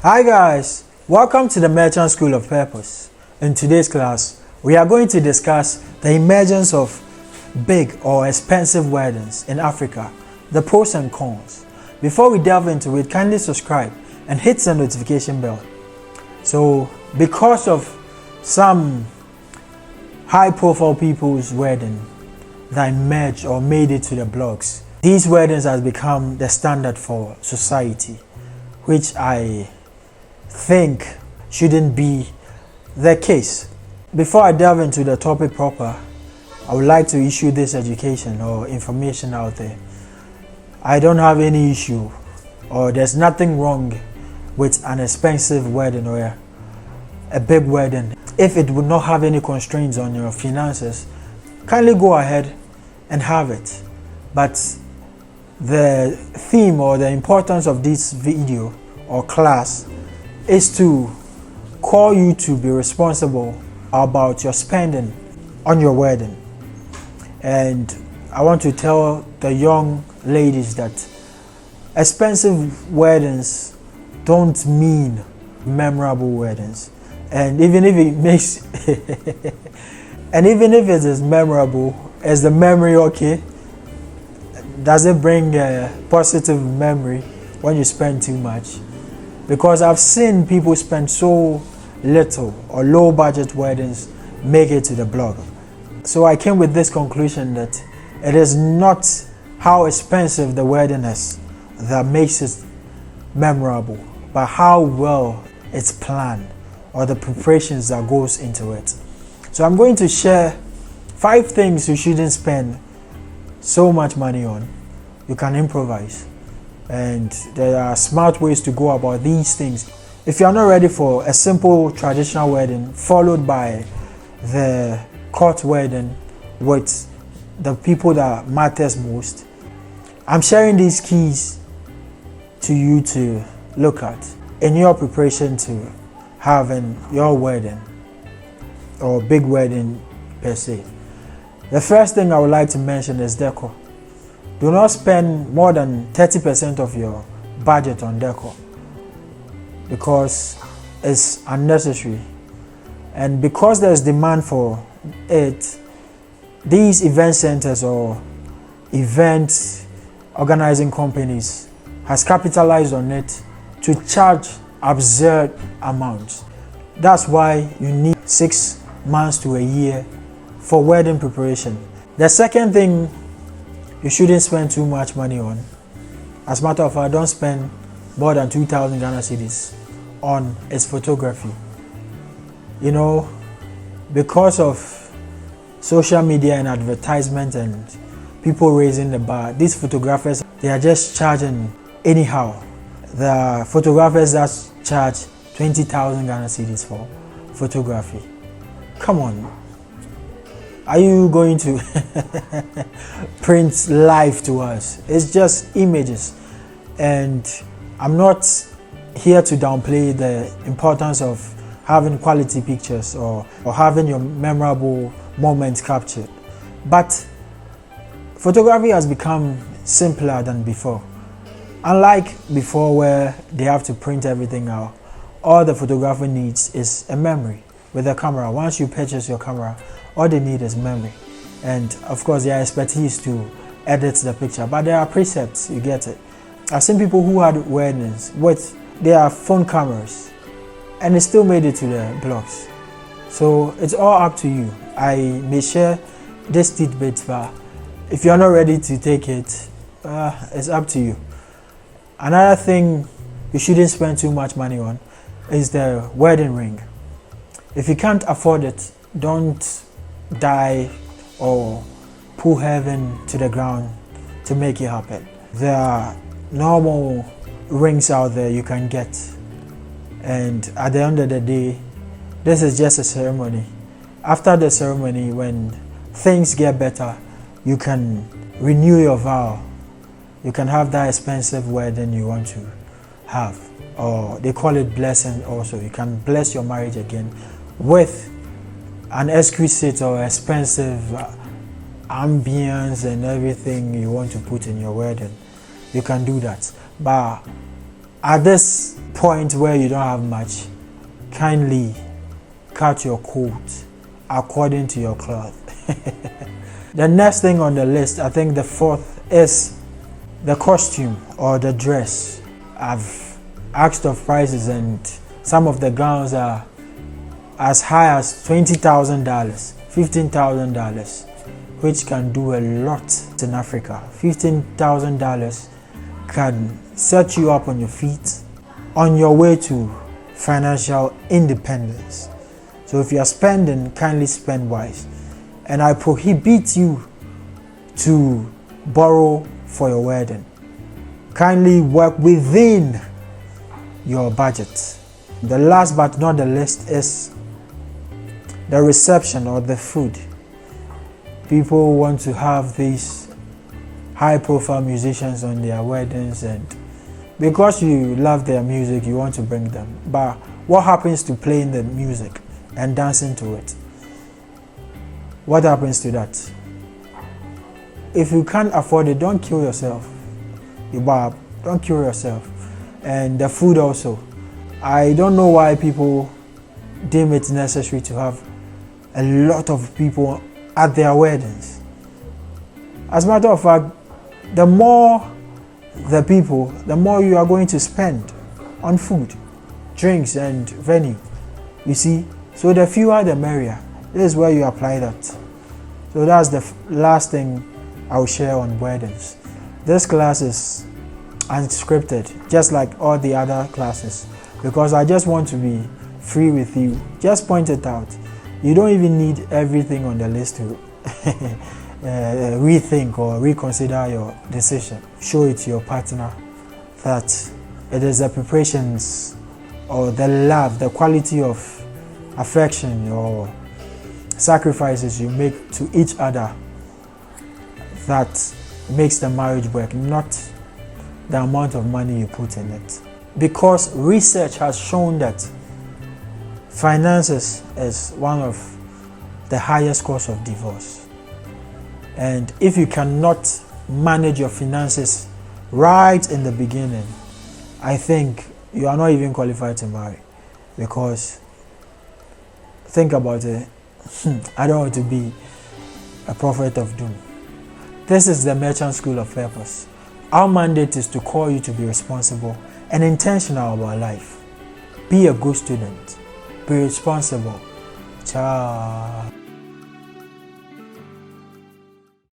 Hi guys, welcome to the Merchant School of Purpose. In today's class, we are going to discuss the emergence of big or expensive weddings in Africa, the pros and cons. Before we delve into it, kindly subscribe and hit the notification bell. So, because of some high-profile people's wedding that emerged or made it to the blogs, these weddings has become the standard for society, which I think shouldn't be the case. Before I delve into the topic proper, I would like to issue this education or information out there. I don't have any issue or there's nothing wrong with an expensive wedding or a big wedding. If it would not have any constraints on your finances, kindly go ahead and have it. But the theme or the importance of this video or class is to call you to be responsible about your spending on your wedding. And I want to tell the young ladies that expensive weddings don't mean memorable weddings. And even if it makes and even if it is memorable, is the memory okay? Does it bring a positive memory when you spend too much? Because I've seen people spend so little or low budget weddings make it to the blog. So I came with this conclusion that it is not how expensive the wedding is that makes it memorable, but how well it's planned or the preparations that goes into it. So I'm going to share 5 things you shouldn't spend so much money on. You can improvise. And there are smart ways to go about these things. If you are not ready for a simple traditional wedding followed by the court wedding with the people that matters most, I'm sharing these keys to you to look at in your preparation to having your wedding or big wedding per se. The first thing I would like to mention is decor. Do not spend more than 30% of your budget on decor because it's unnecessary. And because there's demand for it, these event centers or event organizing companies has capitalized on it to charge absurd amounts. That's why you need 6 months to a year for wedding preparation. The second thing you shouldn't spend too much money on. As a matter of fact, don't spend more than 2,000 Ghana cedis on its photography. You know, because of social media and advertisement and people raising the bar, these photographers, they are just charging anyhow. There are photographers that charge 20,000 Ghana cedis for photography. Come on. Are you going to print life to us? It's just images. And I'm not here to downplay the importance of having quality pictures or having your memorable moments captured. But photography has become simpler than before. Unlike before where they have to print everything out, all the photographer needs is a memory with a camera. Once you purchase your camera, all they need is memory. And of course, their expertise to edit the picture. But there are precepts, you get it. I've seen people who had weddings with their phone cameras and they still made it to the blogs. So it's all up to you. I may share this tidbit, but if you're not ready to take it, it's up to you. Another thing you shouldn't spend too much money on is the wedding ring. If you can't afford it, don't die or pull heaven to the ground to make it happen. There are normal rings out there you can get, and at the end of the day, this is just a ceremony. After the ceremony, when things get better, you can renew your vow. You can have that expensive wedding you want to have, or they call it blessing also. You can bless your marriage again with an exquisite or expensive ambience and everything you want to put in your wedding. You can do that. But At this point where you don't have much, kindly cut your coat according to your cloth. The next thing on the list, I think the fourth, is the costume or the dress. I've asked of prices and some of the gowns are as high as $20,000, $15,000, which can do a lot in Africa. $15,000 can set you up on your feet on your way to financial independence. So if you are spending, kindly spend wise. And I prohibit you to borrow for your wedding. Kindly work within your budget. The last but not the least is the reception or the food. People want to have these high-profile musicians on their weddings, and because you love their music, you want to bring them. But what happens to playing the music and dancing to it? What happens to that? If you can't afford it, don't kill yourself. Don't kill yourself. And the food also. I don't know why people deem it necessary to have a lot of people at their weddings. As a matter of fact, the more the people, the more you are going to spend on food, drinks, and venue. You see? So the fewer the merrier. This is where you apply that. So that's the last thing I'll share on weddings. This class is unscripted, just like all the other classes, because I just want to be free with you. Just point it out. You don't even need everything on the list to rethink or reconsider your decision. Show it to your partner that it is the preparations or the love, the quality of affection or sacrifices you make to each other that makes the marriage work, not the amount of money you put in it. Because research has shown that finances is one of the highest cause of divorce. And if you cannot manage your finances right in the beginning, I think you are not even qualified to marry. Because think about it, I don't want to be a prophet of doom. This is the Merchant School of Purpose. Our mandate is to call you to be responsible and intentional about life. Be a good student. Be responsible. Ciao.